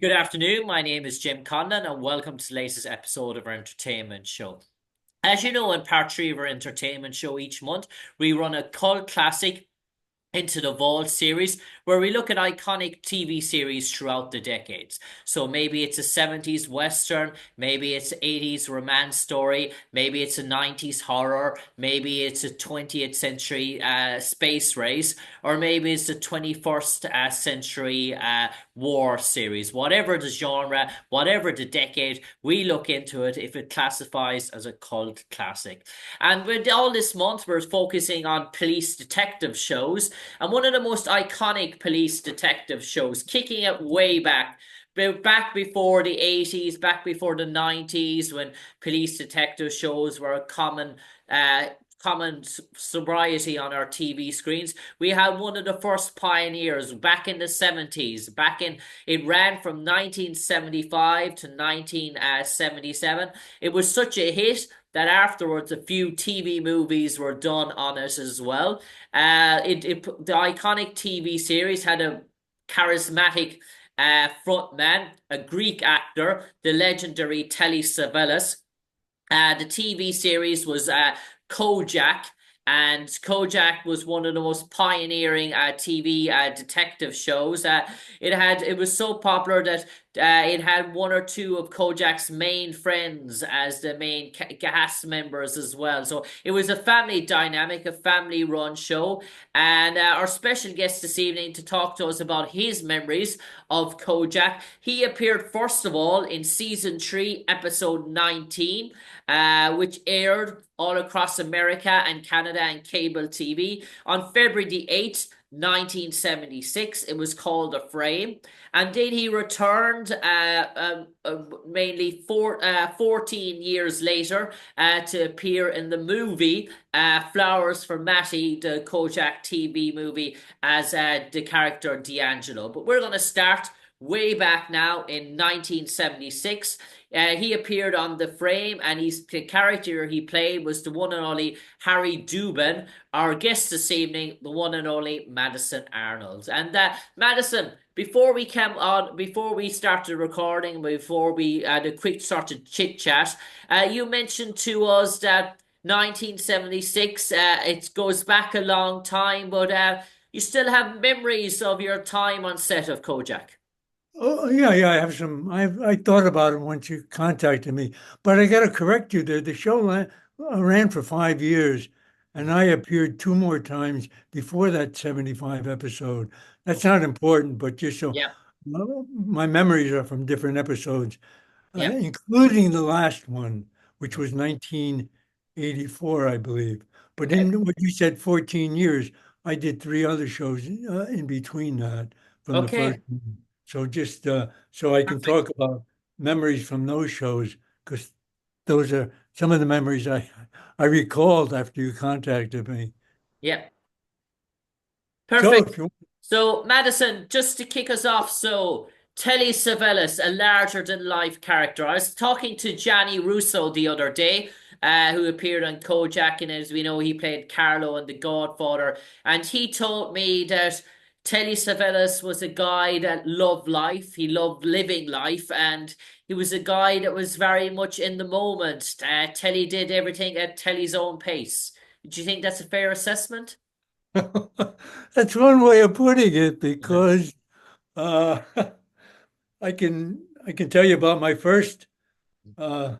Good afternoon. My name is Jim Conlan, and welcome to the latest episode of our entertainment show. As you know, in part three of our entertainment show each month, we run a cult classic into the Vault series, where we look at iconic TV series throughout the decades. So maybe it's a 70s Western, maybe it's 80s romance story, maybe it's a 90s horror, maybe it's a 20th century space race, or maybe it's a 21st century war series. Whatever the genre, whatever the decade, we look into it if it classifies as a cult classic. And with all this month, we're focusing on police detective shows. And one of the most iconic police detective shows, kicking it way back before the 80s, back before the 90s, when police detective shows were a common sobriety on our TV screens. We had one of the first pioneers back in the 70s. It ran from 1975 to 1977. It was such a hit that afterwards a few TV movies were done on it as well. The iconic TV series had a charismatic frontman, a Greek actor, the legendary Telly Savalas. The TV series was Kojak, and Kojak was one of the most pioneering TV detective shows. It was so popular that it had one or two of Kojak's main friends as the main cast members as well. So it was a family dynamic, a family-run show. And our special guest this evening to talk to us about his memories of Kojak. He appeared first of all in season 3, episode 19, which aired all across America and Canada and cable TV on February the 8th, 1976. It was called The Frame. And then he returned mainly 14 years later to appear in the movie Flowers for Matty, the Kojak TV movie, as the character D'Angelo. But we're going to start way back now in 1976. He appeared on The Frame, and the character he played was the one and only Harry Dubin. Our guest this evening, the one and only Madison Arnold. And Madison, before we started recording, before we had a quick sort of chit chat, you mentioned to us that 1976, it goes back a long time, but you still have memories of your time on set of Kojak. Oh, yeah, yeah, I have some. I thought about it once you contacted me, but I got to correct you. The show ran for 5 years, and I appeared two more times before that 75 episode. That's not important, but just so Yeah, my memories are from different episodes, yeah. including the last one, which was 1984, I believe. But Okay. in what you said, 14 years, I did three other shows in between that from the first Okay. one. So just so I can Perfect. talk about memories from those shows, because those are some of the memories I recalled after you contacted me. Yeah. So Perfect. if you So, Madison, just to kick us off, so Telly Savalas, a larger than life character. I was talking to Gianni Russo the other day, who appeared on Kojak, and as we know, he played Carlo in The Godfather. And he told me that Telly Savalas was a guy that loved life. He loved living life, and he was a guy that was very much in the moment. Telly did everything at Telly's own pace. Do you think that's a fair assessment? that's one way of putting it, because uh, I can tell you about my first uh,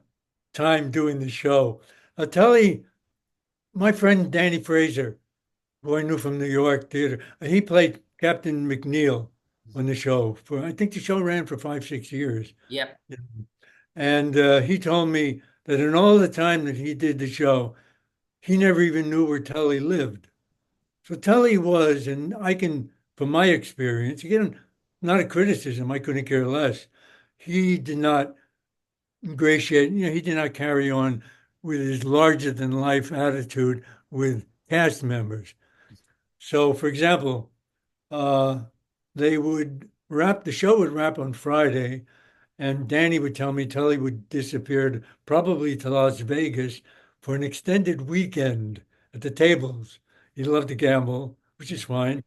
time doing the show. I'll tell you, my friend Danny Fraser, who I knew from New York theater, he played Captain McNeil on the show. I think the show ran for 5, 6 years. Yep. And he told me that in all the time that he did the show, he never even knew where Telly lived. So Telly was, and I can, from my experience, again, not a criticism, I couldn't care less. He did not ingratiate, he did not carry on with his larger than life attitude with cast members. So, for example, uh, the show would wrap on Friday, and Danny would tell me Telly would disappear probably to Las Vegas for an extended weekend at the tables. He loved to gamble, which is fine.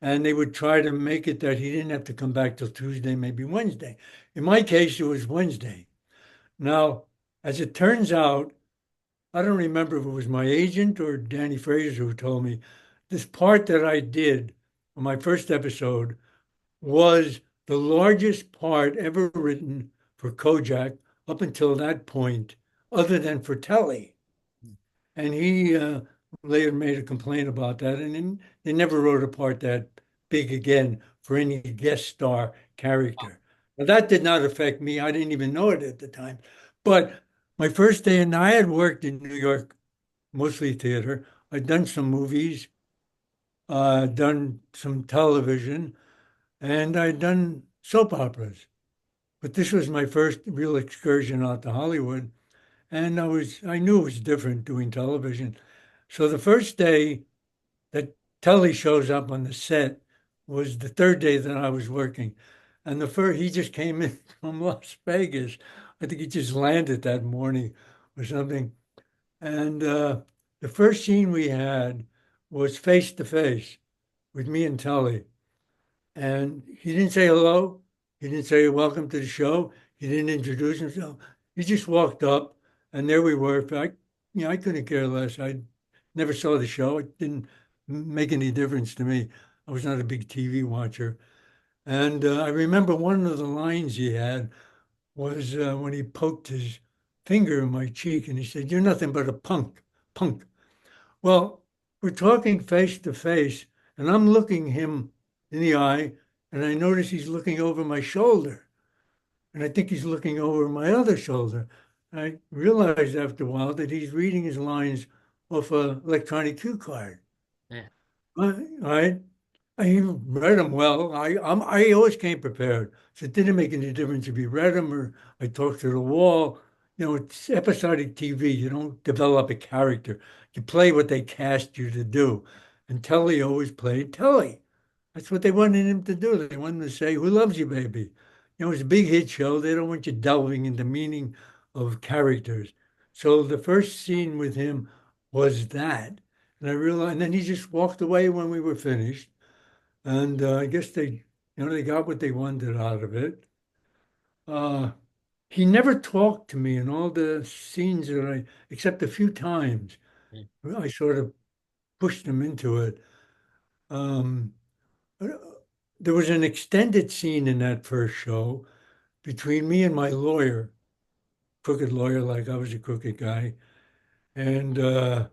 and they would try to make it that he didn't have to come back till Tuesday, maybe Wednesday. In my case, it was Wednesday. Now, as it turns out, I don't remember if it was my agent or Danny Fraser who told me this part that I did on my first episode was the largest part ever written for Kojak up until that point, other than for Telly. And he later made a complaint about that, and then they never wrote a part that big again for any guest star character. Now, that did not affect me. I didn't even know it at the time. But my first day, and I had worked in New York, mostly theater. I'd done some movies, done some television, and I'd done soap operas. But this was my first real excursion out to Hollywood. And I knew it was different doing television. So the first day that Telly shows up on the set was the third day that I was working. And he just came in from Las Vegas. I think he just landed that morning or something. And the first scene we had was face to face with me and Telly. And he didn't say hello. He didn't say welcome to the show. He didn't introduce himself. He just walked up, and there we were. I couldn't care less. I never saw the show. It didn't make any difference to me. I was not a big TV watcher. And I remember one of the lines he had was when he poked his finger in my cheek, and he said, "You're nothing but a punk." Well, we're talking face to face, and I'm looking him in the eye, and I notice he's looking over my shoulder, and I think he's looking over my other shoulder. I realized after a while that he's reading his lines off a electronic cue card. Yeah. Right? I read them well. I always came prepared, so it didn't make any difference if you read them or I talked to the wall. It's episodic TV. You don't develop a character. You play what they cast you to do. And Telly always played Telly. That's what they wanted him to do. They wanted him to say, "Who loves you, baby?" It's a big hit show. They don't want you delving into meaning of characters. So the first scene with him was that. And I realized, and then he just walked away when we were finished. And I guess they got what they wanted out of it. Uh, he never talked to me in all the scenes except a few times. Mm. I sort of pushed him into it. Um, uh, there was an extended scene in that first show between me and my lawyer, crooked lawyer, like I was a crooked guy. And I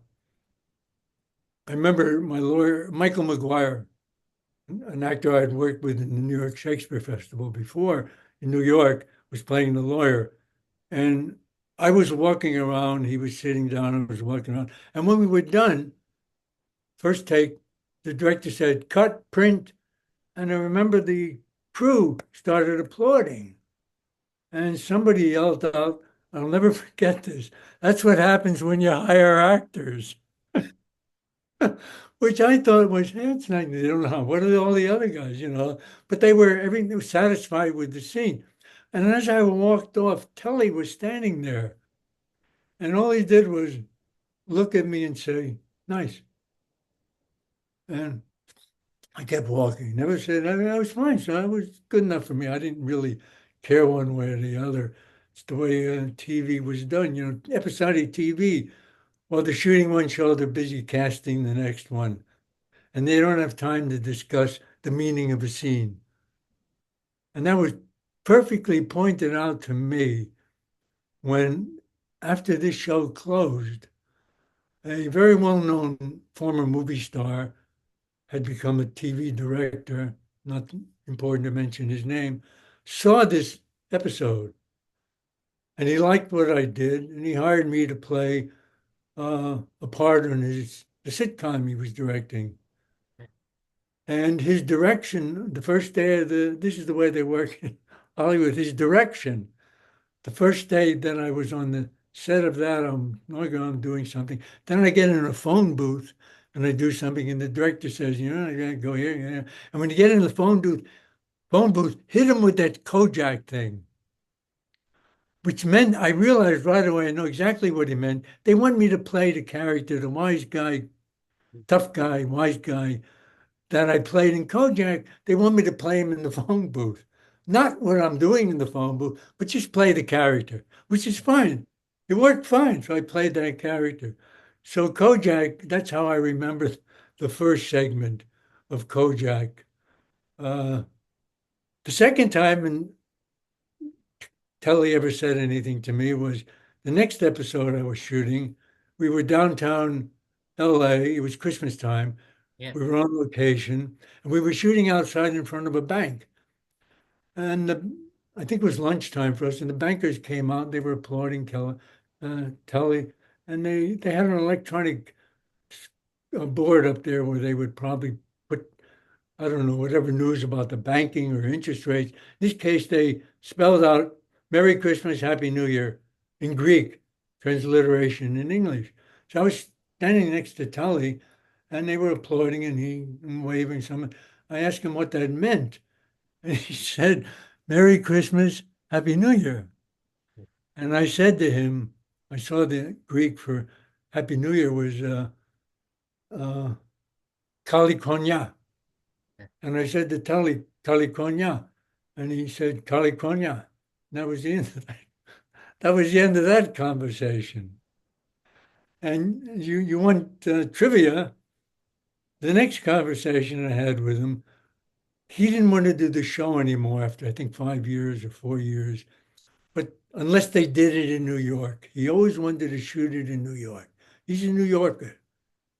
remember my lawyer, Michael McGuire, an actor I'd worked with in the New York Shakespeare Festival before in New York, was playing the lawyer. And I was walking around, he was sitting down, I was walking around. And when we were done, first take, the director said, "Cut, print." And I remember the crew started applauding. And somebody yelled out, I'll never forget this. "That's what happens when you hire actors." Which I thought was, it's not, they don't know. What are all the other guys? But everything was satisfied with the scene. And as I walked off, Telly was standing there. And all he did was look at me and say, "Nice." And I kept walking. Never said, I was fine. So that was good enough for me. I didn't really care one way or the other. It's the way TV was done. Episodic TV. While they're shooting one show, they're busy casting the next one. And they don't have time to discuss the meaning of a scene. And that was perfectly pointed out to me when, after this show closed, a very well-known former movie star had become a TV director, not important to mention his name, saw this episode. And he liked what I did, and he hired me to play a part in the sitcom he was directing. And his direction, the first day this is the way they work in Hollywood, his direction, the first day that I was on the set of that, I'm doing something. Then I get in a phone booth and I do something, and the director says, "I gotta go here." And when you get in the phone booth, hit him with that Kojak thing, which meant I realized right away, I know exactly what he meant. They want me to play the character, the wise guy, tough guy, wise guy, that I played in Kojak, they want me to play him in the phone booth. Not what I'm doing in the phone booth, but just play the character, which is fine. It worked fine. So I played that character. So Kojak, that's how I remember the first segment of Kojak. Uh, the second time, and Telly ever said anything to me, was the next episode I was shooting. We were downtown LA. It was Christmas time. Yeah, We were on location, and we were shooting outside in front of a bank. And I think it was lunchtime for us, and the bankers came out. They were applauding Telly, and they had an electronic board up there where they would probably put, I don't know, whatever news about the banking or interest rates. In this case, they spelled out Merry Christmas, Happy New Year in Greek, transliteration in English. So I was standing next to Tully, and they were applauding and waving some. I asked him what that meant, and he said, Merry Christmas, Happy New Year. And I said to him, I saw the Greek for Happy New Year was uh, Kali Konya. And I said to Tully, Kali Konya. And he said, Kali Konya. And that was the end of that. That was the end of that conversation. And you want trivia? The next conversation I had with him, he didn't want to do the show anymore after I think 5 years or 4 years. But unless they did it in New York, he always wanted to shoot it in New York. He's a New Yorker.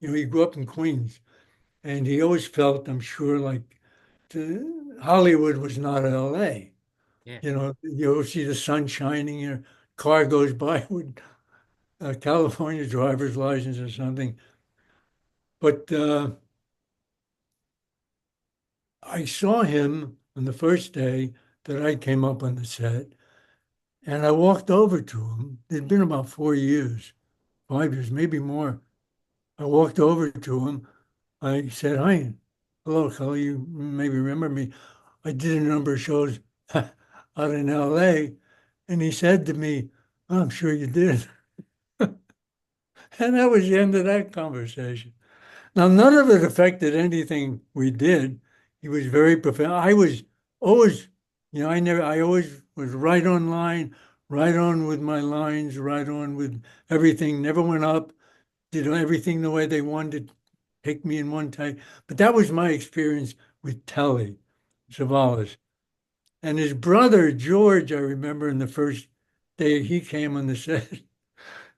He grew up in Queens, and he always felt, I'm sure, like Hollywood was not LA. yeah, You'll see the sun shining, your car goes by with a California driver's license or something. But I saw him on the first day that I came up on the set, and I walked over to him. It'd been about 4 years, 5 years, maybe more. I walked over to him. I said, Hi, hello, Kelly. You maybe remember me. I did a number of shows out in LA. And he said to me, "Oh, I'm sure you did." And that was the end of that conversation. Now, none of it affected anything we did. He was very profound. I was always, I always was right on line, right on with my lines, right on with everything, never went up, did everything the way they wanted to take me in one take. But that was my experience with Telly Savalas. And his brother, George, I remember in the first day he came on the set,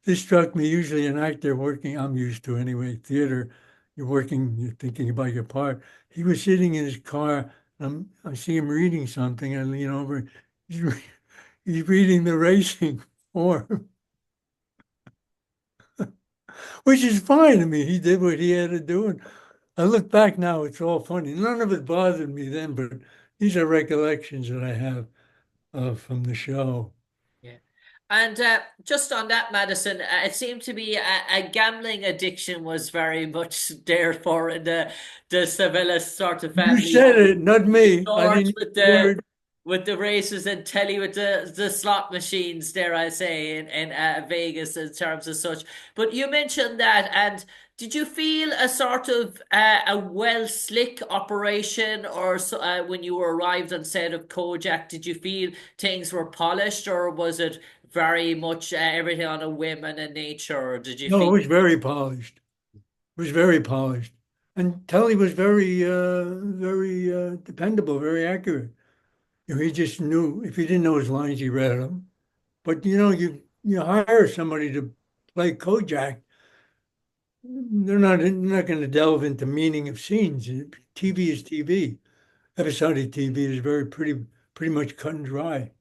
this struck me. Usually an actor working, I'm used to anyway, theater, you're working, you're thinking about your part. He was sitting in his car. I see him reading something. I lean over. He's, he's reading the racing form, which is fine. I mean, he did what he had to do. And I look back now, it's all funny. None of it bothered me then, but these are recollections that I have from the show. yeah. And just on that, Madison, it seemed to be a gambling addiction was very much there for the Savalas sort of You family. said it, not me. I George didn't use the word. with the races and Telly with the slot machines, dare I say, in Vegas in terms of such. But you mentioned that, and did you feel a sort of a well slick operation, or when you arrived on set of Kojak, did you feel things were polished, or was it very much everything on a whim and a nature, or did you No, feel? it was very polished. It was very polished. And Telly was very dependable, very accurate. He just knew if he didn't know his lines, he read them. But you hire somebody to play Kojak, they're not going to delve into meaning of scenes. TV is TV. Episodic TV is very pretty much cut and dry.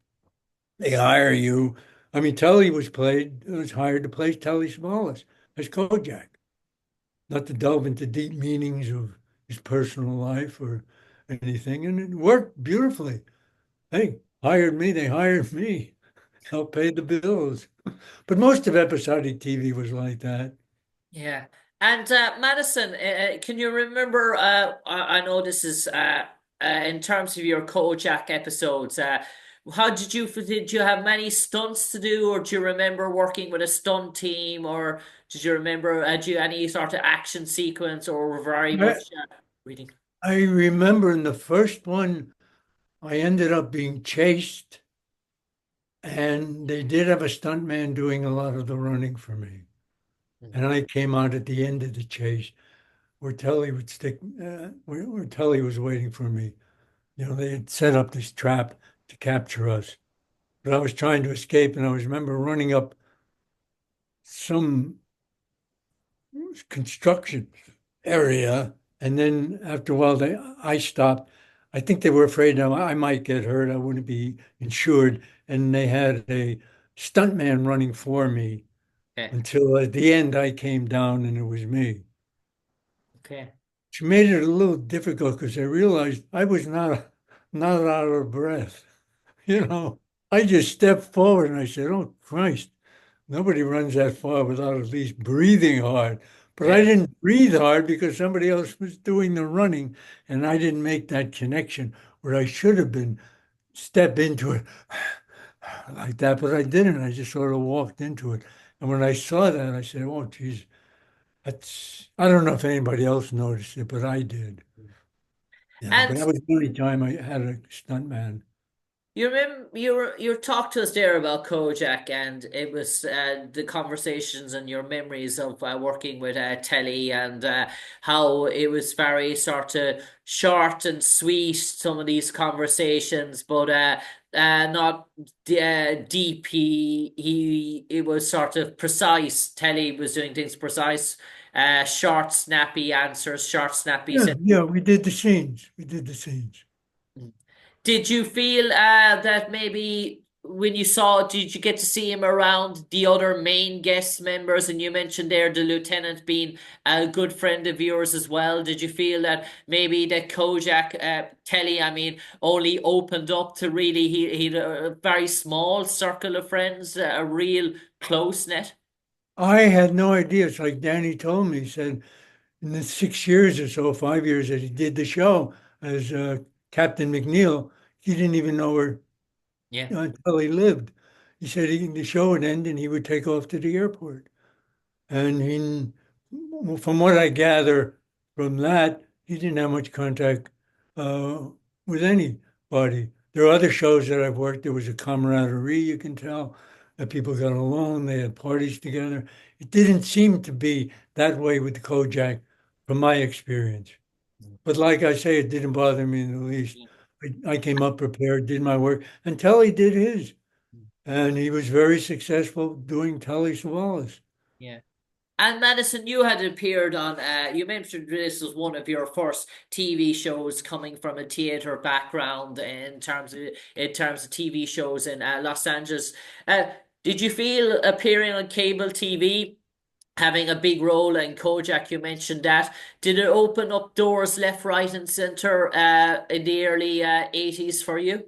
They hire you. I mean, Telly was hired to play Telly Savalas as Kojak, not to delve into deep meanings of his personal life or anything. And it worked beautifully. Hey, hired me, they hired me. Helped pay the bills. But most of episodic TV was like that. Yeah. And Madison, can you remember? I know this is in terms of your Kojak episodes. How did you have many stunts to do, or do you remember working with a stunt team, or did you remember do you any sort of action sequence, or were very I, much reading? I remember in the first one, I ended up being chased, and they did have a stuntman doing a lot of the running for me. Mm. And I came out at the end of the chase where Telly would where Telly was waiting for me. You know, they had set up this trap to capture us. But I was trying to escape, and I was remember running up some construction area, and then after a while, I stopped. I think they were afraid I might get hurt. I wouldn't be insured, and they had a stuntman running for me Okay. until at the end I came down and it was me. Okay. Which made it a little difficult because I realized I was not out of breath. You know, I just stepped forward and I said, "Oh Christ, nobody runs that far without at least breathing hard." But I Yeah. didn't breathe hard because somebody else was doing the running, and I didn't make that connection where I should have been step into it like that, but I didn't. I just sort of walked into it. And when I saw that, I said, "Oh, geez, I don't know if anybody else noticed it, but I did." You know, but And that was the only time I had a stuntman. you remember you talked to us there about Kojak, and it was the conversations and your memories of working with Telly, and how it was very sort of short and sweet. Some of these conversations, but not deep. He it was sort of precise. Telly was doing things precise. Short, snappy answers, short, snappy. Yeah, yeah, we did the scenes. We did the scenes. Did you feel that maybe when you saw, did you get to see him around the other main guest members? And you mentioned there the lieutenant being a good friend of yours as well. Did you feel that maybe that Kojak, Telly, I mean, only opened up to really, he had a very small circle of friends, a real close net? I had no idea. It's like Danny told me. He said in the 6 years or so, 5 years that he did the show as Captain McNeil, he didn't even know where Yeah. until he lived. He said the show would end and he would take off to the airport. And from what I gather from that, he didn't have much contact uh, with anybody. There are other shows that I've worked. There was a camaraderie, you can tell, that people got along. They had parties together. It didn't seem to be that way with Kojak, from my experience. But like I say, it didn't bother me in the least. I came up prepared, did my work, and Telly did his. And he was very successful doing Telly Savalas. Yeah. And Madison, you had appeared on. You mentioned this was one of your first TV shows coming from a theater background in terms of TV shows in Los Angeles. Did you feel appearing on cable TV, having a big role in Kojak? You mentioned that. Did it open up doors left, right, and center in the early '80s for you?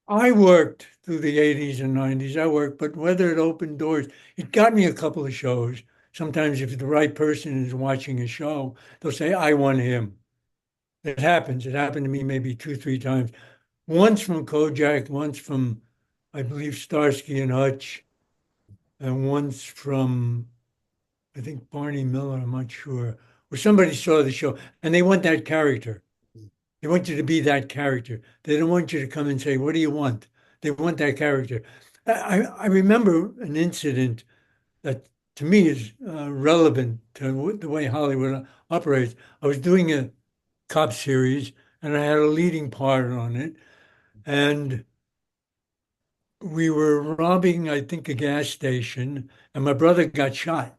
I worked through the 80s and 90s. I worked, but whether it opened doors, it got me a couple of shows. Sometimes, if the right person is watching a show, they'll say, I want him. It happens. It happened to me maybe two, three times. Once from Kojak, once from, I believe, Starsky and Hutch, and once from, I think, Barney Miller, I'm not sure, where somebody saw the show and they want that character. They want you to be that character. They don't want you to come and say, "What do you want?" They want that character. I remember an incident that to me is relevant to the way Hollywood operates. I was doing a cop series and I had a leading part on it. And we were robbing, I think, a gas station, and my brother got shot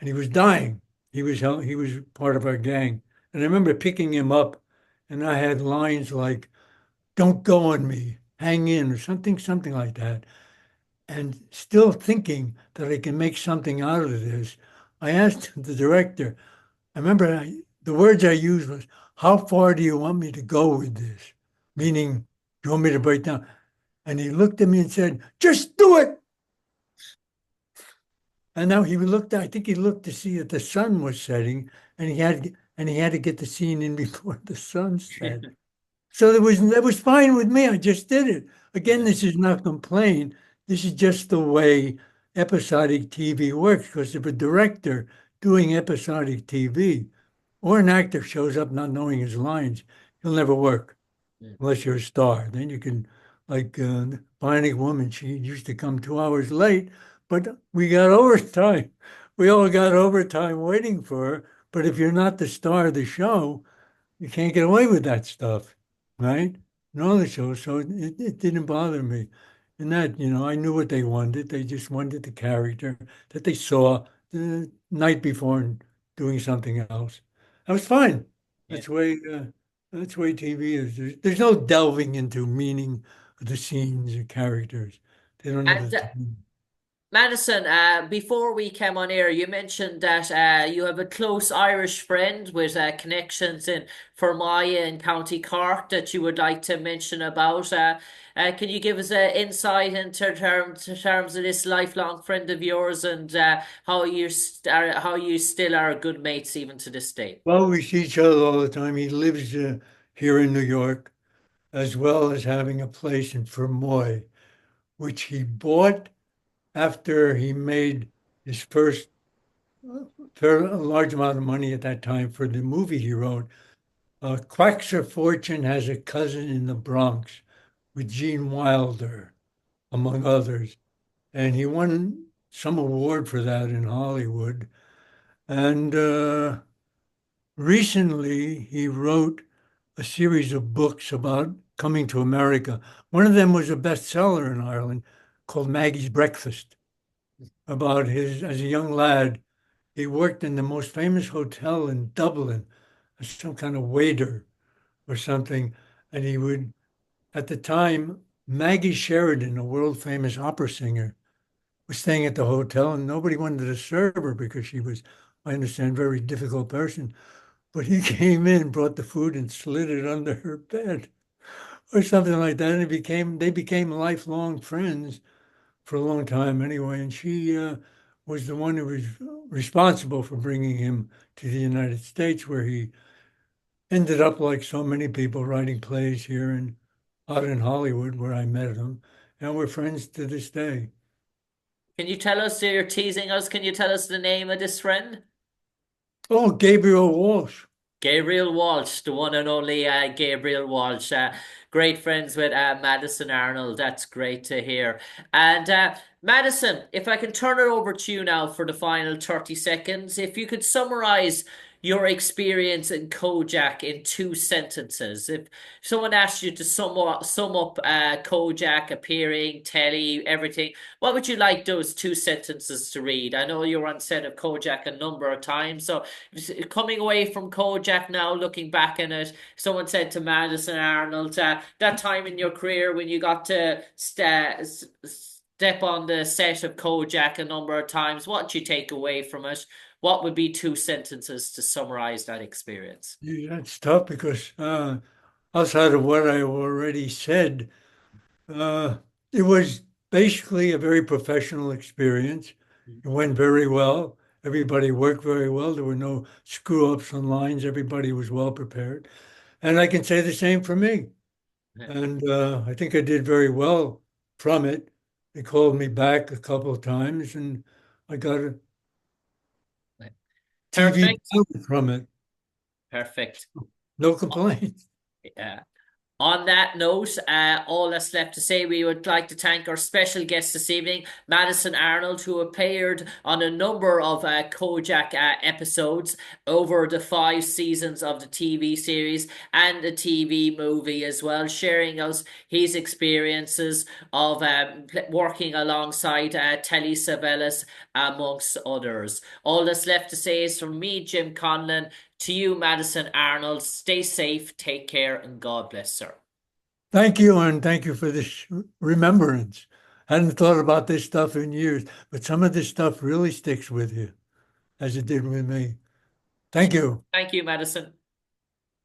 and he was dying. He was part of our gang. And I remember picking him up and I had lines like, "Don't go on me, hang in," or something like that. And still thinking that I can make something out of this, I asked the director, I remember the words I used was, "How far do you want me to go with this?" Meaning, "Do you want me to break down?" And he looked at me and said, "Just do it." And now he looked, I think he looked to see if the sun was setting, and he had to get the scene in before the sun set. So that was fine with me. I just did it. Again, Yeah. this is not complaint. This is just the way episodic TV works. Because if a director doing episodic TV or an actor shows up not knowing his lines, he'll never work Mm. unless you're a star. Then you can, like Bionic Woman, she used to come 2 hours late, but we got overtime. We all got overtime waiting for her. But if you're not the star of the show, you can't get away with that stuff, right? In all the shows, so it didn't bother me. And that, I knew what they wanted. They just wanted the character that they saw the night before and doing something else. I was fine. Yeah. That's the way TV is. There's no delving into meaning of the scenes or characters. They don't have And the time. Madison, before we came on air, you mentioned that you have a close Irish friend with connections in Fermoy and County Cork that you would like to mention about. Can you give us an insight into terms of this lifelong friend of yours and how you still are good mates even to this day? Well, we see each other all the time. He lives here in New York, as well as having a place in Fermoy, which he bought after he made his first a large amount of money at that time for the movie he wrote. Quaxer Fortune has a cousin in the Bronx with Gene Wilder, among others. And he won some award for that in Hollywood. And recently, he wrote a series of books about coming to America. One of them was a bestseller in Ireland called Maggie's Breakfast, about as a young lad, he worked in the most famous hotel in Dublin as some kind of waiter or something. And he would, at the time, Maggie Sheridan, a world famous opera singer, was staying at the hotel and nobody wanted to serve her because she was, I understand, a very difficult person. But he came in, brought the food and slid it under her bed or something like that. And they became lifelong friends for a long time anyway. And she was the one who was responsible for bringing him to the United States, where he ended up, like so many people, writing plays here and out in Hollywood, where I met him. And we're friends to this day. Can you tell us, you're teasing us, can you tell us the name of this friend? Oh, Gabriel Walsh. Gabriel Walsh, the one and only Gabriel Walsh. Great friends with Madison Arnold. That's great to hear. And Madison, if I can turn it over to you now for the final 30 seconds, if you could summarize your experience in Kojak in 2 sentences. If someone asked you to sum up Kojak appearing, Telly, everything, what would you like those 2 sentences to read? I know you were on set of Kojak a number of times, so coming away from Kojak now, looking back in it, someone said to Madison Arnold, that time in your career when you got to step on the set of Kojak a number of times, what did you take away from it? What would be 2 sentences to summarize that experience? Yeah, that's tough because outside of what I already said, uh, it was basically a very professional experience. It went very well. Everybody worked very well. There were no screw ups on lines. Everybody was well prepared. And I can say the same for me. And I think I did very well from it. They called me back a couple of times and I got a TV Perfect. talent from it. Perfect. No complaints. Yeah. On that note, all that's left to say, we would like to thank our special guest this evening, Madison Arnold, who appeared on a number of Kojak episodes over the 5 seasons of the TV series and the TV movie as well, sharing us his experiences of working alongside Telly Savalas, amongst others. All that's left to say is from me, Jim Conlan, to you, Madison Arnold, stay safe, take care, and God bless, sir. Thank you, and thank you for this remembrance. I hadn't thought about this stuff in years, but some of this stuff really sticks with you, as it did with me. Thank you. Thank you, Madison.